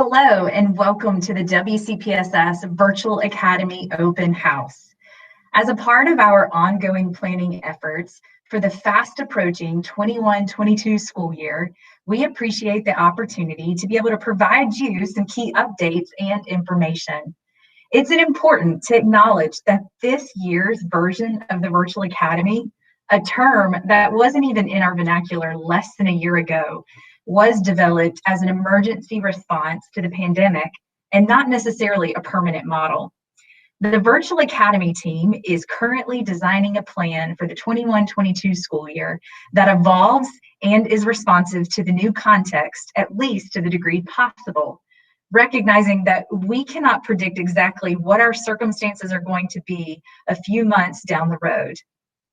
Hello and welcome to the WCPSS Virtual Academy Open House. As a part of our ongoing planning efforts for the fast approaching 21-22 school year, we appreciate the opportunity to be able to provide you some key updates and information. It's important to acknowledge that this year's version of the Virtual Academy, a term that wasn't even in our vernacular less than a year ago, was developed as an emergency response to the pandemic and not necessarily a permanent model. The Virtual Academy team is currently designing a plan for the 21-22 school year that evolves and is responsive to the new context, at least to the degree possible, recognizing that we cannot predict exactly what our circumstances are going to be a few months down the road.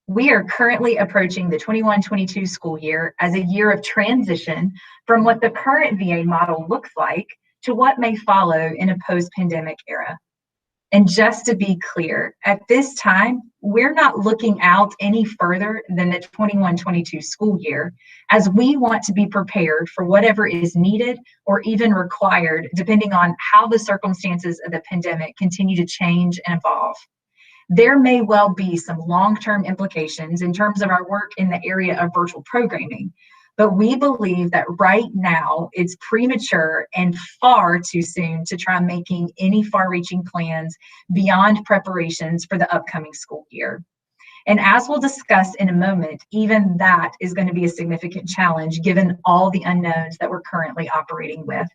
We are currently approaching the 21-22 school year as a year of transition from what the current VA model looks like to what may follow in a post-pandemic era. And just to be clear, at this time, we're not looking out any further than the 21-22 school year, as we want to be prepared for whatever is needed or even required, depending on how the circumstances of the pandemic continue to change and evolve. There may well be some long-term implications in terms of our work in the area of virtual programming, but we believe that right now it's premature and far too soon to try making any far-reaching plans beyond preparations for the upcoming school year. And as we'll discuss in a moment, even that is going to be a significant challenge given all the unknowns that we're currently operating with.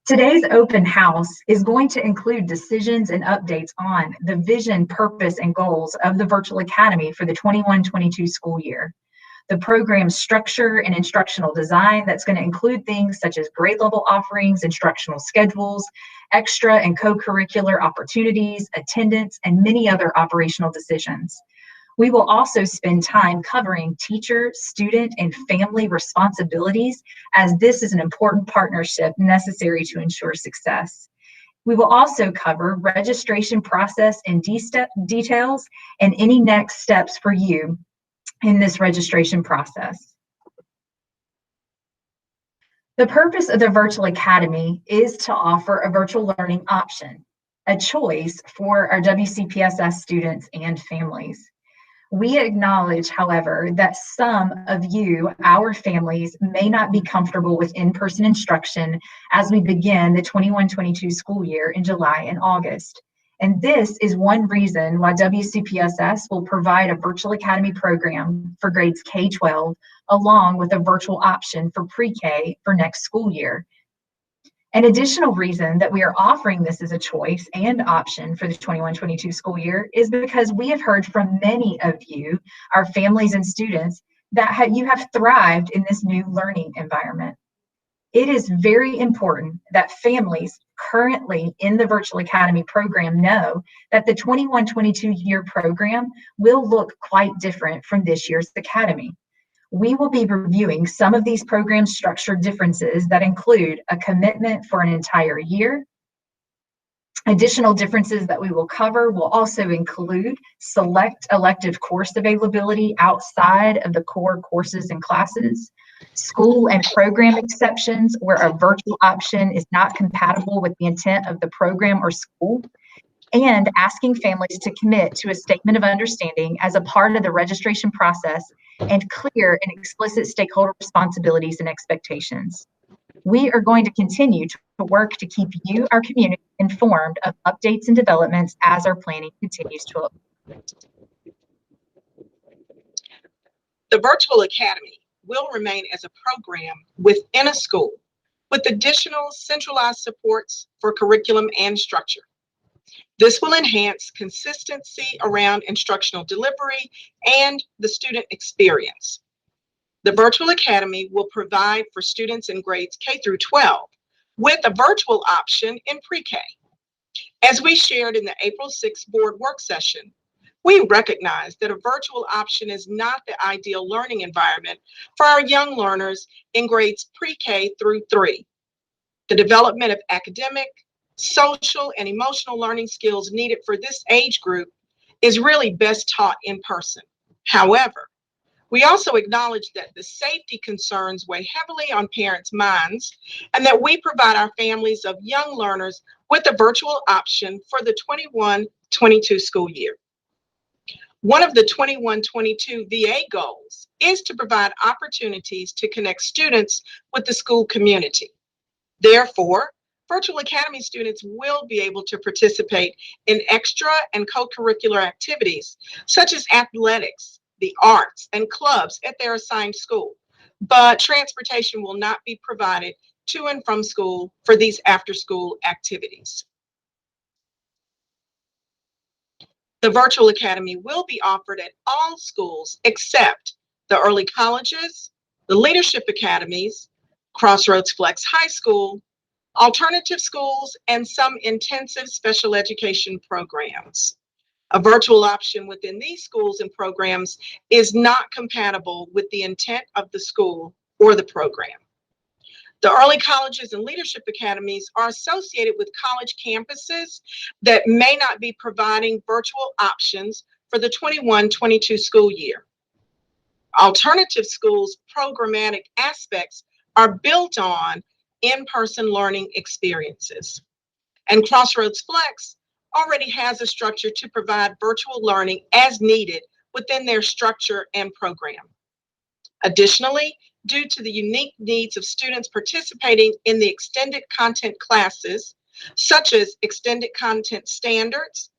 Today's open house is going to include decisions and updates on the vision, purpose, and goals of the Virtual Academy for the 21-22 school year, the program structure and instructional design that's going to include things such as grade level offerings, instructional schedules, extra and co-curricular opportunities, attendance, and many other operational decisions. We will also spend time covering teacher, student, and family responsibilities, as this is an important partnership necessary to ensure success. We will also cover registration process and details and any next steps for you in this registration process. The purpose of the Virtual Academy is to offer a virtual learning option, a choice for our WCPSS students and families. We acknowledge, however, that some of you, our families, may not be comfortable with in-person instruction as we begin the 21-22 school year in July and August. And this is one reason why WCPSS will provide a Virtual Academy program for grades K-12, along with a virtual option for pre-K for next school year. An additional reason that we are offering this as a choice and option for the 21-22 school year is because we have heard from many of you, our families and students, that you have thrived in this new learning environment. It is very important that families currently in the Virtual Academy program know that the 21-22 year program will look quite different from this year's Academy. We will be reviewing some of these program structure differences that include a commitment for an entire year. Additional differences that we will cover will also include select elective course availability outside of the core courses and classes, school and program exceptions where a virtual option is not compatible with the intent of the program or school, and asking families to commit to a statement of understanding as a part of the registration process and clear and explicit stakeholder responsibilities and expectations. We are going to continue to work to keep you, our community, informed of updates and developments as our planning continues to evolve. The Virtual Academy will remain as a program within a school with additional centralized supports for curriculum and structure. This will enhance consistency around instructional delivery and the student experience. The Virtual Academy will provide for students in grades K through 12 with a virtual option in pre-K. As we shared in the April 6th board work session, we recognize that a virtual option is not the ideal learning environment for our young learners in grades pre-K through 3. The development of academic, social, and emotional learning skills needed for this age group is really best taught in person. However, We also acknowledge that the safety concerns weigh heavily on parents' minds and that we provide our families of young learners with a virtual option for the 21-22 school year. One of the 21-22 VA goals is to provide opportunities to connect students with the school community. Therefore, Virtual Academy students will be able to participate in extra and co-curricular activities such as athletics, the arts, and clubs at their assigned school, but transportation will not be provided to and from school for these after-school activities. The Virtual Academy will be offered at all schools except the early colleges, the leadership academies, Crossroads Flex High School, alternative schools, and some intensive special education programs. A virtual option within these schools and programs is not compatible with the intent of the school or the program. The early colleges and leadership academies are associated with college campuses that may not be providing virtual options for the 21-22 school year. Alternative schools' programmatic aspects are built on in-person learning experiences. And Crossroads Flex already has a structure to provide virtual learning as needed within their structure and program. Additionally, due to the unique needs of students participating in the extended content classes, such as extended content standards,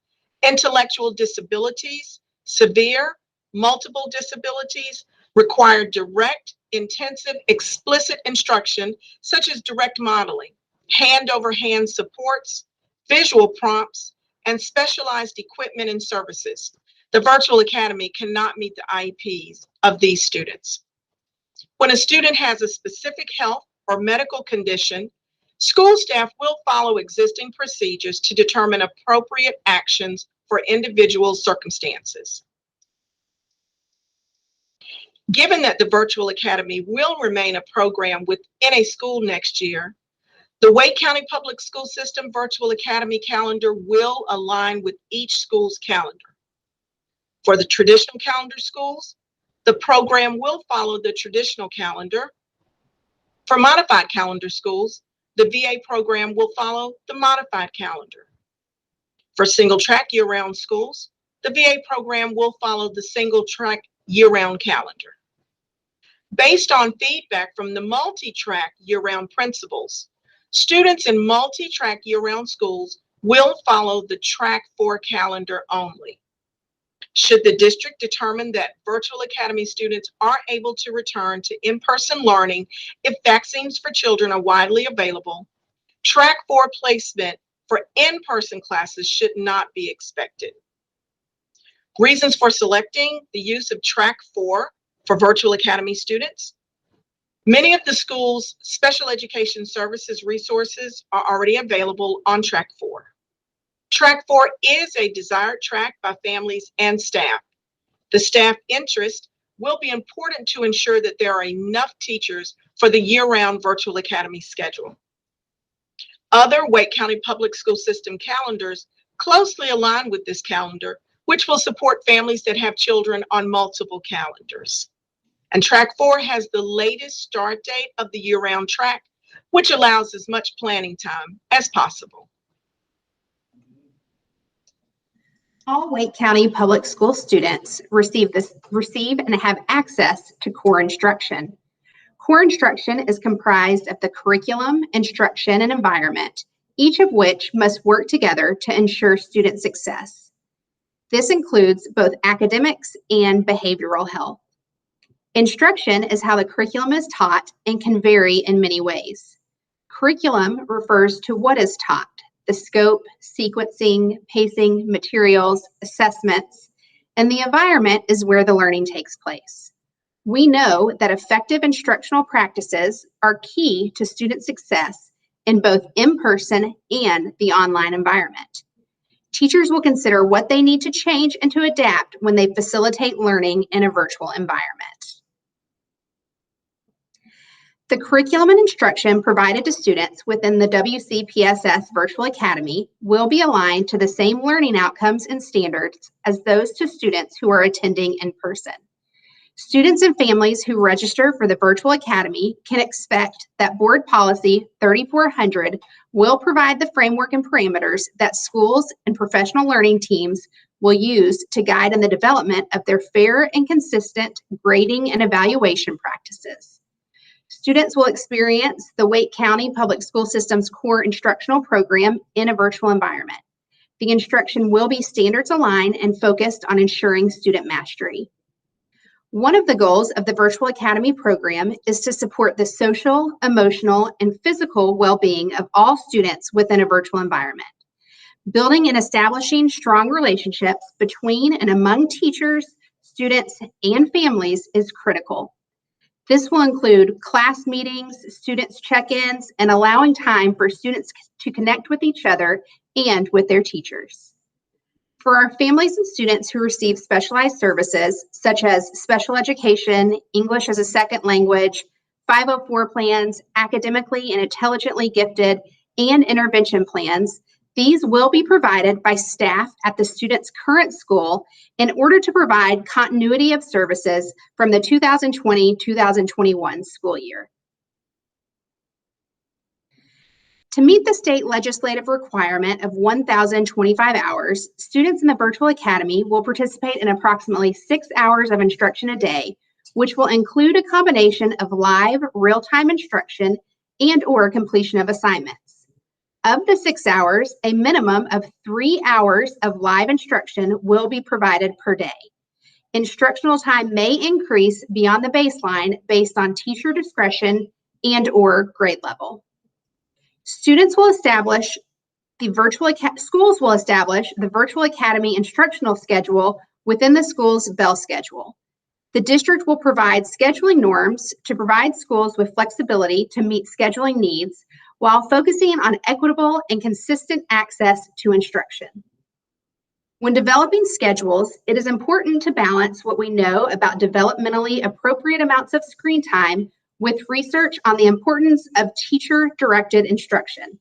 intellectual disabilities, severe, multiple disabilities, require direct, intensive, explicit instruction, such as direct modeling, hand-over-hand supports, visual prompts, and specialized equipment and services. The Virtual Academy cannot meet the IEPs of these students. When a student has a specific health or medical condition, school staff will follow existing procedures to determine appropriate actions for individual circumstances. Given that the Virtual Academy will remain a program within a school next year, the Wake County Public School System Virtual Academy calendar will align with each school's calendar. For the traditional calendar schools, the program will follow the traditional calendar. For modified calendar schools, the VA program will follow the modified calendar. For single track year-round schools, the VA program will follow the single track year-round calendar. Based on feedback from the multi-track year-round principals, students in multi-track year-round schools will follow the Track 4 calendar only. Should the district determine that Virtual Academy students are able to return to in-person learning if vaccines for children are widely available, Track 4 placement for in-person classes should not be expected. Reasons for selecting the use of Track 4 for Virtual Academy students. Many of the school's special education services resources are already available on Track 4. Track 4 is a desired track by families and staff. The staff interest will be important to ensure that there are enough teachers for the year-round Virtual Academy schedule. Other Wake County Public School System calendars closely align with this calendar, which will support families that have children on multiple calendars. And Track 4 has the latest start date of the year-round track, which allows as much planning time as possible. All Wake County Public School students receive and have access to core instruction. Core instruction is comprised of the curriculum, instruction, and environment, each of which must work together to ensure student success. This includes both academics and behavioral health. Instruction is how the curriculum is taught and can vary in many ways. Curriculum refers to what is taught, the scope, sequencing, pacing, materials, assessments, and the environment is where the learning takes place. We know that effective instructional practices are key to student success in both in-person and the online environment. Teachers will consider what they need to change and to adapt when they facilitate learning in a virtual environment. The curriculum and instruction provided to students within the WCPSS Virtual Academy will be aligned to the same learning outcomes and standards as those to students who are attending in person. Students and families who register for the Virtual Academy can expect that Board Policy 3400 will provide the framework and parameters that schools and professional learning teams will use to guide in the development of their fair and consistent grading and evaluation practices. Students will experience the Wake County Public School System's core instructional program in a virtual environment. The instruction will be standards aligned and focused on ensuring student mastery. One of the goals of the Virtual Academy program is to support the social, emotional, and physical well-being of all students within a virtual environment. Building and establishing strong relationships between and among teachers, students, and families is critical. This will include class meetings, students' check-ins, and allowing time for students to connect with each other and with their teachers. For our families and students who receive specialized services, such as special education, English as a second language, 504 plans, academically and intelligently gifted, and intervention plans, these will be provided by staff at the student's current school in order to provide continuity of services from the 2020-2021 school year. To meet the state legislative requirement of 1,025 hours, students in the Virtual Academy will participate in approximately 6 hours of instruction a day, which will include a combination of live, real-time instruction and/or completion of assignments. Of the 6 hours, a minimum of 3 hours of live instruction will be provided per day. Instructional time may increase beyond the baseline based on teacher discretion and/or grade level. Schools will establish the Virtual Academy instructional schedule within the school's bell schedule. The district will provide scheduling norms to provide schools with flexibility to meet scheduling needs while focusing on equitable and consistent access to instruction. When developing schedules, it is important to balance what we know about developmentally appropriate amounts of screen time with research on the importance of teacher-directed instruction.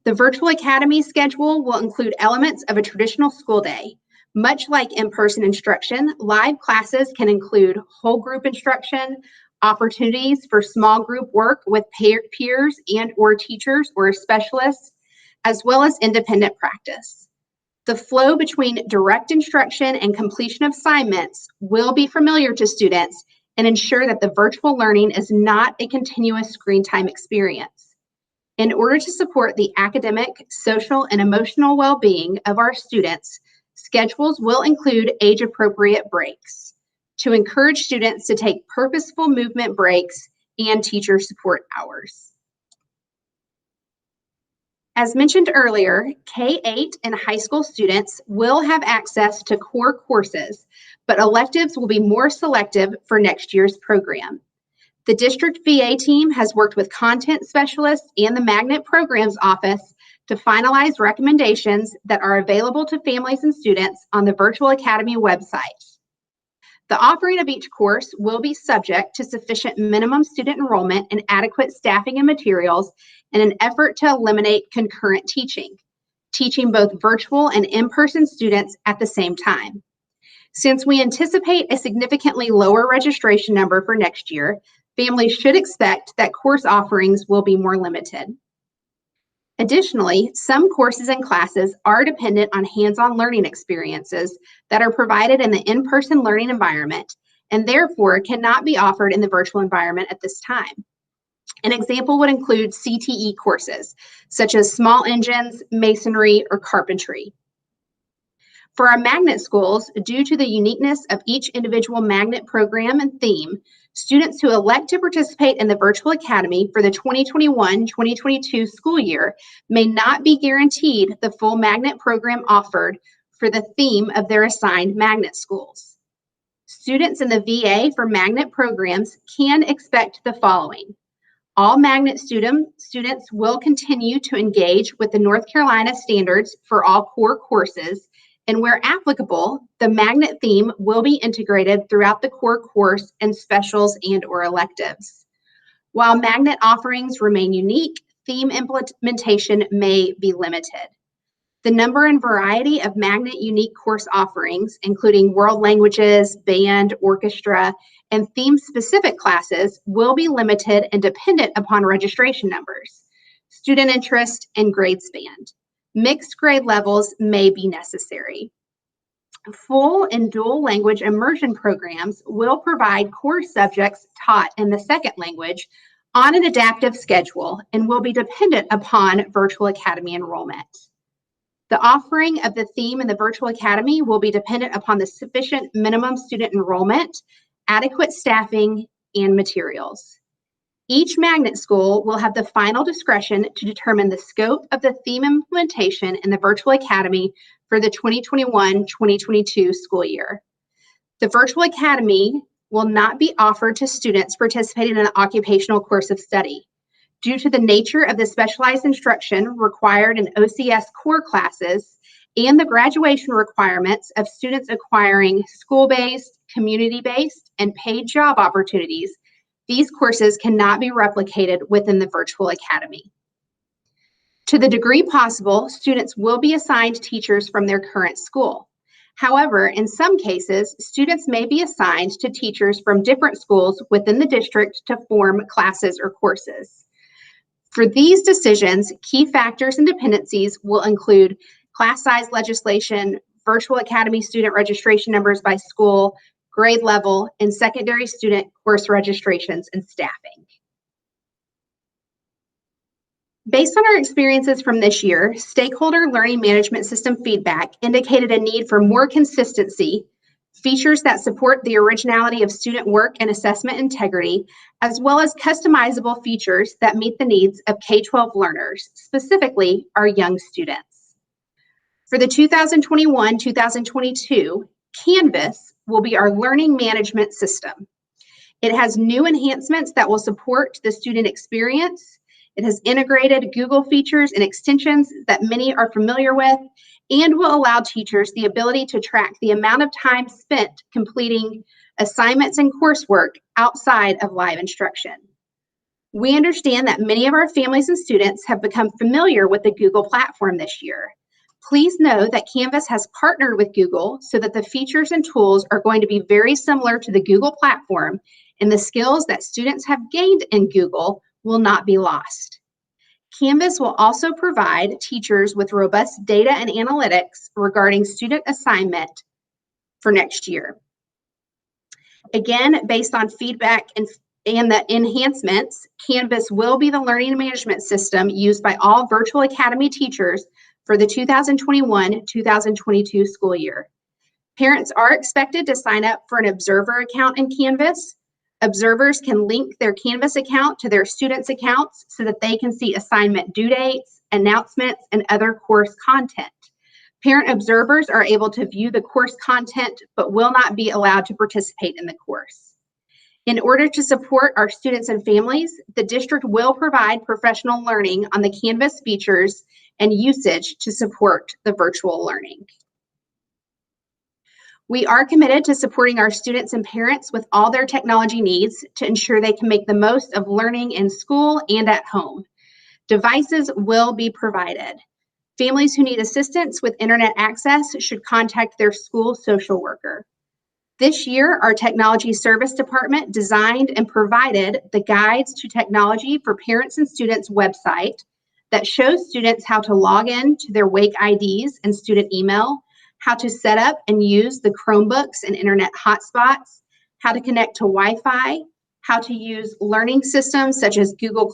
The Virtual Academy schedule will include elements of a traditional school day. Much like in-person instruction, live classes can include whole group instruction, opportunities for small group work with peers and/or teachers or specialists, as well as independent practice. The flow between direct instruction and completion of assignments will be familiar to students and ensure that the virtual learning is not a continuous screen time experience. In order to support the academic, social, and emotional well-being of our students, schedules will include age-appropriate breaks to encourage students to take purposeful movement breaks and teacher support hours. As mentioned earlier, K-8 and high school students will have access to core courses, but electives will be more selective for next year's program. The district VA team has worked with content specialists and the Magnet Programs Office to finalize recommendations that are available to families and students on the Virtual Academy website. The offering of each course will be subject to sufficient minimum student enrollment and adequate staffing and materials in an effort to eliminate concurrent teaching both virtual and in-person students at the same time. Since we anticipate a significantly lower registration number for next year, families should expect that course offerings will be more limited. Additionally, some courses and classes are dependent on hands-on learning experiences that are provided in the in-person learning environment and therefore cannot be offered in the virtual environment at this time. An example would include CTE courses, such as small engines, masonry, or carpentry. For our magnet schools, due to the uniqueness of each individual magnet program and theme, students who elect to participate in the Virtual Academy for the 2021-2022 school year may not be guaranteed the full magnet program offered for the theme of their assigned magnet schools. Students in the VA for magnet programs can expect the following. All magnet students will continue to engage with the North Carolina standards for all core courses, and where applicable, the magnet theme will be integrated throughout the core course and specials and/or electives. While magnet offerings remain unique, theme implementation may be limited. The number and variety of magnet unique course offerings, including world languages, band, orchestra, and theme-specific classes, will be limited and dependent upon registration numbers, student interest, and grade span. Mixed grade levels may be necessary. Full and dual language immersion programs will provide core subjects taught in the second language on an adaptive schedule and will be dependent upon Virtual Academy enrollment. The offering of the theme in the Virtual Academy will be dependent upon the sufficient minimum student enrollment, adequate staffing, and materials. Each magnet school will have the final discretion to determine the scope of the theme implementation in the Virtual Academy for the 2021-2022 school year. The Virtual Academy will not be offered to students participating in an occupational course of study. Due to the nature of the specialized instruction required in OCS core classes and the graduation requirements of students acquiring school-based, community-based, and paid job opportunities, these courses cannot be replicated within the Virtual Academy. To the degree possible, students will be assigned teachers from their current school. However, in some cases, students may be assigned to teachers from different schools within the district to form classes or courses. For these decisions, key factors and dependencies will include class size legislation, Virtual Academy student registration numbers by school, grade level, and secondary student course registrations and staffing. Based on our experiences from this year, stakeholder learning management system feedback indicated a need for more consistency, features that support the originality of student work and assessment integrity, as well as customizable features that meet the needs of K-12 learners, specifically our young students. For the 2021-2022, Canvas will be our learning management system. It has new enhancements that will support the student experience. It has integrated Google features and extensions that many are familiar with, and will allow teachers the ability to track the amount of time spent completing assignments and coursework outside of live instruction. We understand that many of our families and students have become familiar with the Google platform this year. Please know that Canvas has partnered with Google so that the features and tools are going to be very similar to the Google platform, and the skills that students have gained in Google will not be lost. Canvas will also provide teachers with robust data and analytics regarding student assignment for next year. Again, based on feedback and the enhancements, Canvas will be the learning management system used by all Virtual Academy teachers for the 2021-2022 school year. Parents are expected to sign up for an observer account in Canvas. Observers can link their Canvas account to their students' accounts so that they can see assignment due dates, announcements, and other course content. Parent observers are able to view the course content but will not be allowed to participate in the course. In order to support our students and families, the district will provide professional learning on the Canvas features and usage to support the virtual learning. We are committed to supporting our students and parents with all their technology needs to ensure they can make the most of learning in school and at home. Devices will be provided. Families who need assistance with internet access should contact their school social worker. This year, our Technology Service Department designed and provided the Guides to Technology for Parents and Students website that shows students how to log in to their Wake IDs and student email, how to set up and use the Chromebooks and internet hotspots, how to connect to Wi-Fi, how to use learning systems such as Google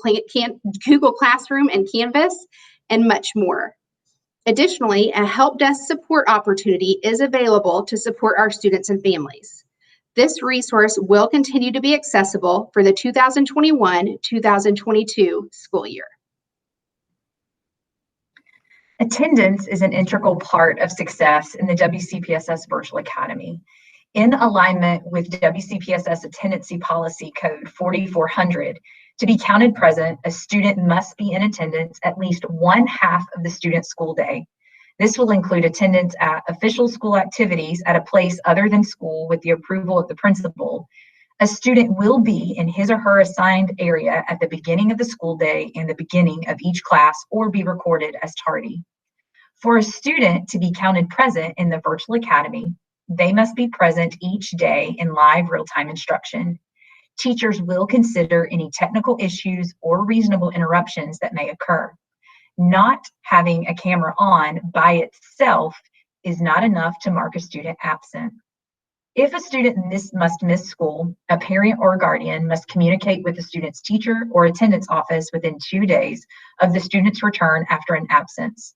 Classroom and Canvas, and much more. Additionally, a help desk support opportunity is available to support our students and families. This resource will continue to be accessible for the 2021-2022 school year. Attendance is an integral part of success in the WCPSS Virtual Academy. In alignment with WCPSS Attendancy Policy Code 4400, to be counted present, a student must be in attendance at least 1/2 of the student's school day. This will include attendance at official school activities at a place other than school with the approval of the principal. A student will be in his or her assigned area at the beginning of the school day and the beginning of each class, or be recorded as tardy. For a student to be counted present in the virtual academy, they must be present each day in live real-time instruction. Teachers will consider any technical issues or reasonable interruptions that may occur. Not having a camera on by itself is not enough to mark a student absent. If a student must miss school, a parent or guardian must communicate with the student's teacher or attendance office within 2 days of the student's return after an absence.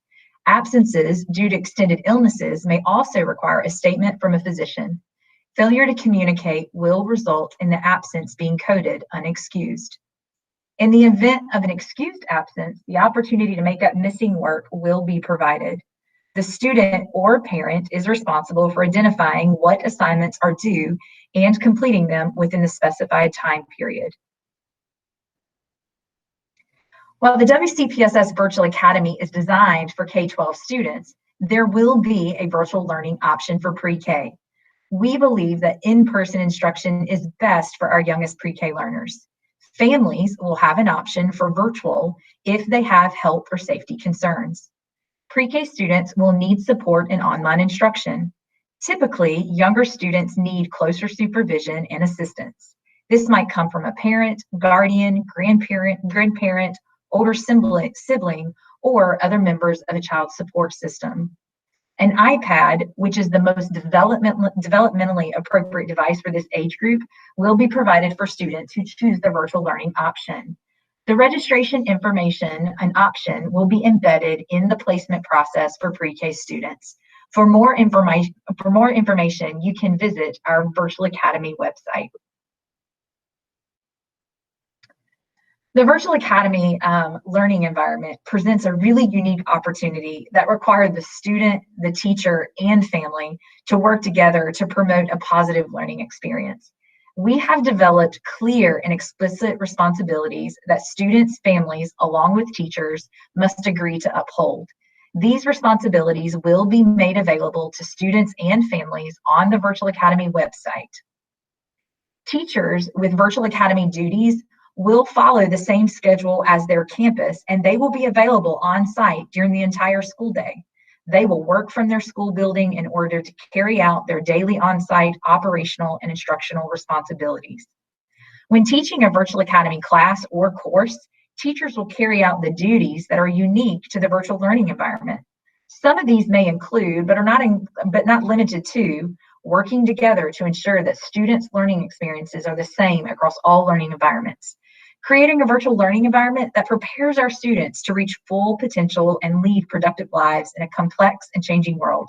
Absences due to extended illnesses may also require a statement from a physician. Failure to communicate will result in the absence being coded unexcused. In the event of an excused absence, the opportunity to make up missing work will be provided. The student or parent is responsible for identifying what assignments are due and completing them within the specified time period. While the WCPSS Virtual Academy is designed for K-12 students, there will be a virtual learning option for pre-K. We believe that in-person instruction is best for our youngest pre-K learners. Families will have an option for virtual if they have health or safety concerns. Pre-K students will need support in online instruction. Typically, younger students need closer supervision and assistance. This might come from a parent, guardian, grandparent, older sibling, or other members of a child's support system. An iPad, which is the most developmentally appropriate device for this age group, will be provided for students who choose the virtual learning option. The registration information and option will be embedded in the placement process for pre-K students. For more information, you can visit our Virtual Academy website. The Virtual Academy learning environment presents a really unique opportunity that requires the student, the teacher, and family to work together to promote a positive learning experience. We have developed clear and explicit responsibilities that students, families, along with teachers, must agree to uphold. These responsibilities will be made available to students and families on the Virtual Academy website. Teachers with Virtual Academy duties will follow the same schedule as their campus, and they will be available on site during the entire school day. They will work from their school building in order to carry out their daily on-site operational and instructional responsibilities. When teaching a Virtual Academy class or course, teachers will carry out the duties that are unique to the virtual learning environment. Some of these may include, but not limited to, working together to ensure that students' learning experiences are the same across all learning environments. Creating a virtual learning environment that prepares our students to reach full potential and lead productive lives in a complex and changing world.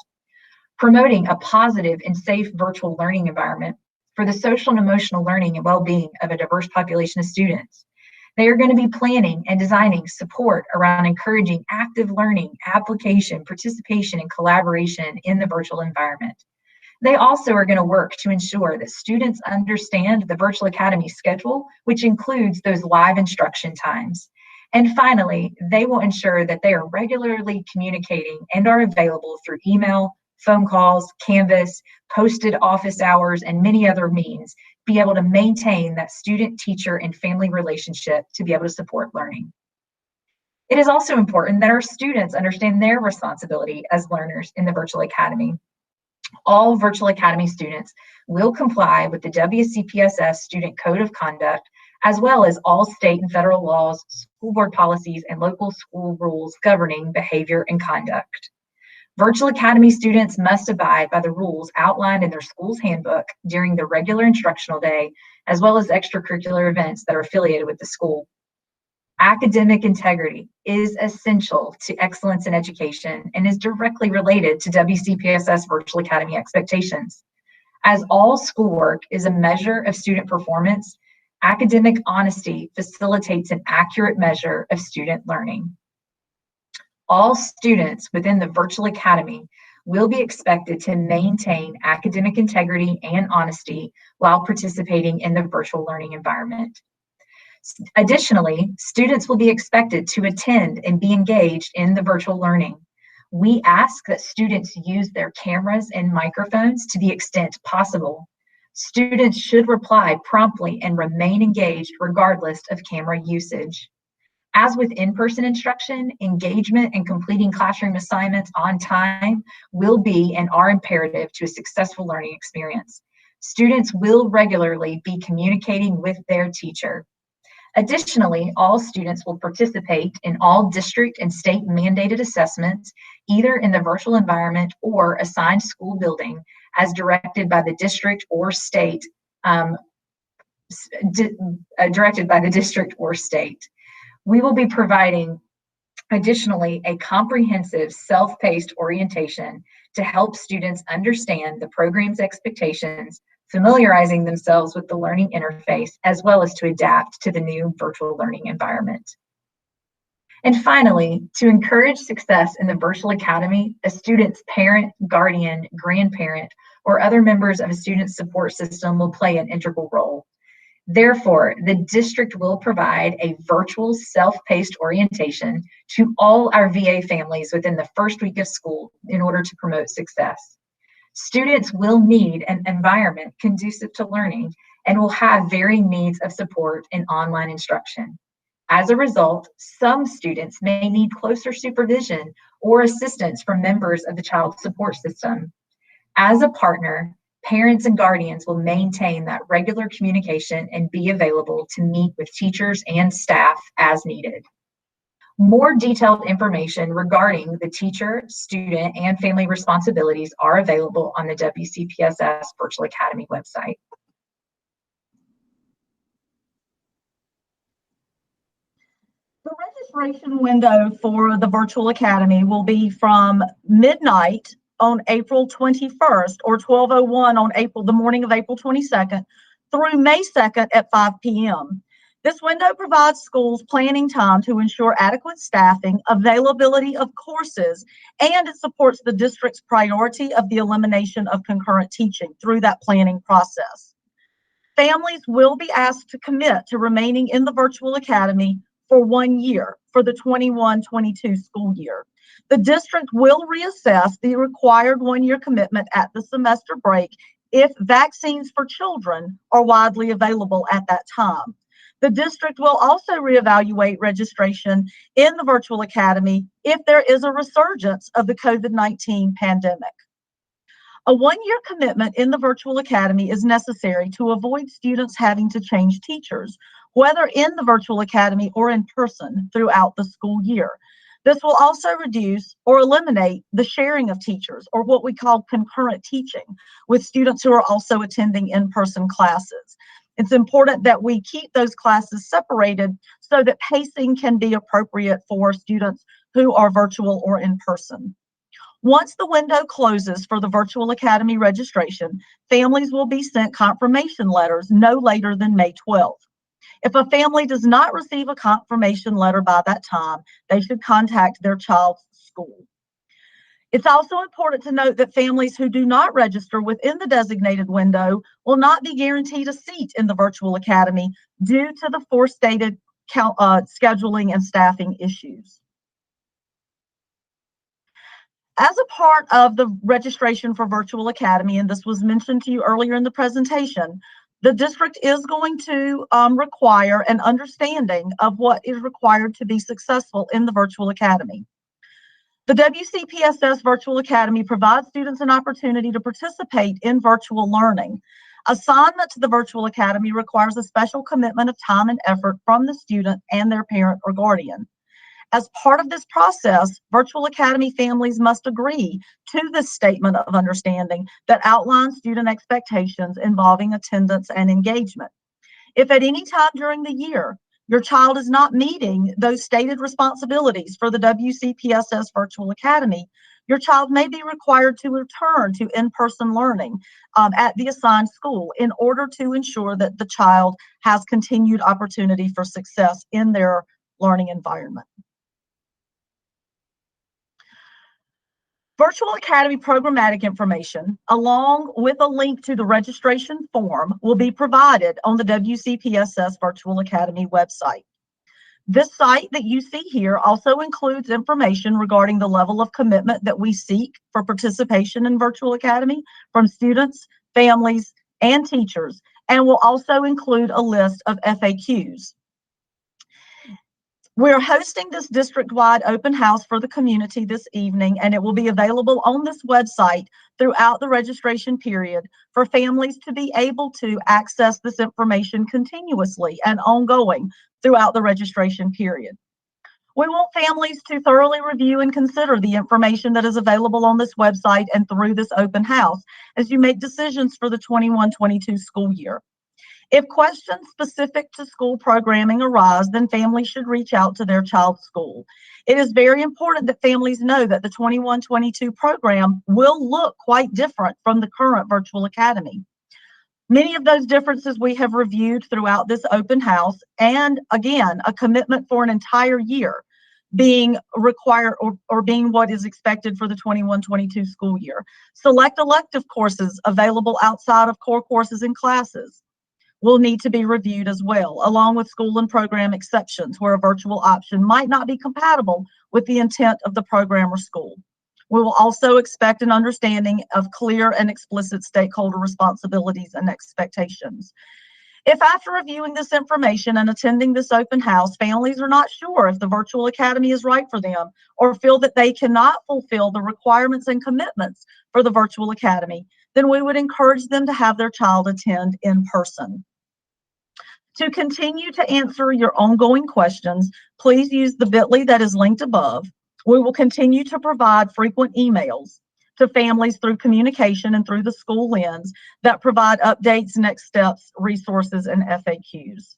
Promoting a positive and safe virtual learning environment for the social and emotional learning and well-being of a diverse population of students. They are going to be planning and designing support around encouraging active learning, application, participation, and collaboration in the virtual environment. They also are going to work to ensure that students understand the Virtual Academy schedule, which includes those live instruction times. And finally, they will ensure that they are regularly communicating and are available through email, phone calls, Canvas, posted office hours, and many other means, be able to maintain that student, teacher, and family relationship to be able to support learning. It is also important that our students understand their responsibility as learners in the Virtual Academy. All Virtual Academy students will comply with the WCPSS Student Code of Conduct, as well as all state and federal laws, school board policies, and local school rules governing behavior and conduct. Virtual Academy students must abide by the rules outlined in their school's handbook during the regular instructional day, as well as extracurricular events that are affiliated with the school. Academic integrity is essential to excellence in education and is directly related to WCPSS Virtual Academy expectations. As all schoolwork is a measure of student performance, academic honesty facilitates an accurate measure of student learning. All students within the Virtual Academy will be expected to maintain academic integrity and honesty while participating in the virtual learning environment. Additionally, students will be expected to attend and be engaged in the virtual learning. We ask that students use their cameras and microphones to the extent possible. Students should reply promptly and remain engaged regardless of camera usage. As with in-person instruction, engagement and completing classroom assignments on time will be and are imperative to a successful learning experience. Students will regularly be communicating with their teacher. Additionally, all students will participate in all district and state mandated assessments, either in the virtual environment or assigned school building, as directed by the district or state. We will be providing, additionally, a comprehensive self-paced orientation to help students understand the program's expectations, familiarizing themselves with the learning interface, as well as to adapt to the new virtual learning environment. And finally, to encourage success in the Virtual Academy, a student's parent, guardian, grandparent, or other members of a student's support system will play an integral role. Therefore, the district will provide a virtual self-paced orientation to all our VA families within the first week of school in order to promote success. Students will need an environment conducive to learning and will have varying needs of support in online instruction. As a result, some students may need closer supervision or assistance from members of the child support system. As a partner, parents and guardians will maintain that regular communication and be available to meet with teachers and staff as needed. More detailed information regarding the teacher, student, and family responsibilities are available on the WCPSS Virtual Academy website. The registration window for the Virtual Academy will be from midnight on April 21st or 12:01 on the morning of April 22nd through May 2nd at 5 p.m. This window provides schools planning time to ensure adequate staffing, availability of courses, and it supports the district's priority of the elimination of concurrent teaching through that planning process. Families will be asked to commit to remaining in the Virtual Academy for 1 year for the 21-22 school year. The district will reassess the required 1-year commitment at the semester break if vaccines for children are widely available at that time. The district will also reevaluate registration in the Virtual Academy if there is a resurgence of the COVID-19 pandemic. A 1-year commitment in the Virtual Academy is necessary to avoid students having to change teachers, whether in the Virtual Academy or in person throughout the school year. This will also reduce or eliminate the sharing of teachers, or what we call concurrent teaching, with students who are also attending in-person classes. It's important that we keep those classes separated so that pacing can be appropriate for students who are virtual or in person. Once the window closes for the Virtual Academy registration, families will be sent confirmation letters no later than May 12th. If a family does not receive a confirmation letter by that time, they should contact their child's school. It's also important to note that families who do not register within the designated window will not be guaranteed a seat in the Virtual Academy due to the forestated scheduling and staffing issues. As a part of the registration for Virtual Academy, and this was mentioned to you earlier in the presentation, the district is going to require an understanding of what is required to be successful in the Virtual Academy. The WCPSS Virtual Academy provides students an opportunity to participate in virtual learning. Assignment to the Virtual Academy requires a special commitment of time and effort from the student and their parent or guardian. As part of this process, Virtual Academy families must agree to this statement of understanding that outlines student expectations involving attendance and engagement. If at any time during the year your child is not meeting those stated responsibilities for the WCPSS Virtual Academy, your child may be required to return to in-person learning at the assigned school in order to ensure that the child has continued opportunity for success in their learning environment. Virtual Academy programmatic information, along with a link to the registration form, will be provided on the WCPSS Virtual Academy website. This site that you see here also includes information regarding the level of commitment that we seek for participation in Virtual Academy from students, families, and teachers, and will also include a list of FAQs. We're hosting this district-wide open house for the community this evening, and it will be available on this website throughout the registration period for families to be able to access this information continuously and ongoing throughout the registration period. We want families to thoroughly review and consider the information that is available on this website and through this open house as you make decisions for the 21-22 school year. If questions specific to school programming arise, then families should reach out to their child's school. It is very important that families know that the 21-22 program will look quite different from the current virtual academy. Many of those differences we have reviewed throughout this open house, and again, a commitment for an entire year being required or being what is expected for the 21-22 school year. Select elective courses available outside of core courses and classes will need to be reviewed as well, along with school and program exceptions where a virtual option might not be compatible with the intent of the program or school. We will also expect an understanding of clear and explicit stakeholder responsibilities and expectations. If after reviewing this information and attending this open house, families are not sure if the virtual academy is right for them or feel that they cannot fulfill the requirements and commitments for the virtual academy, then we would encourage them to have their child attend in person. To continue to answer your ongoing questions, please use the bit.ly that is linked above. We will continue to provide frequent emails to families through communication and through the school lens that provide updates, next steps, resources, and FAQs.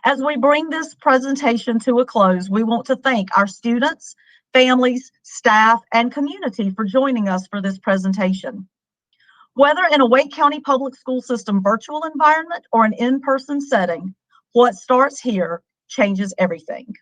As we bring this presentation to a close, we want to thank our students, families, staff, and community for joining us for this presentation. Whether in a Wake County Public School System virtual environment or an in-person setting, what starts here changes everything.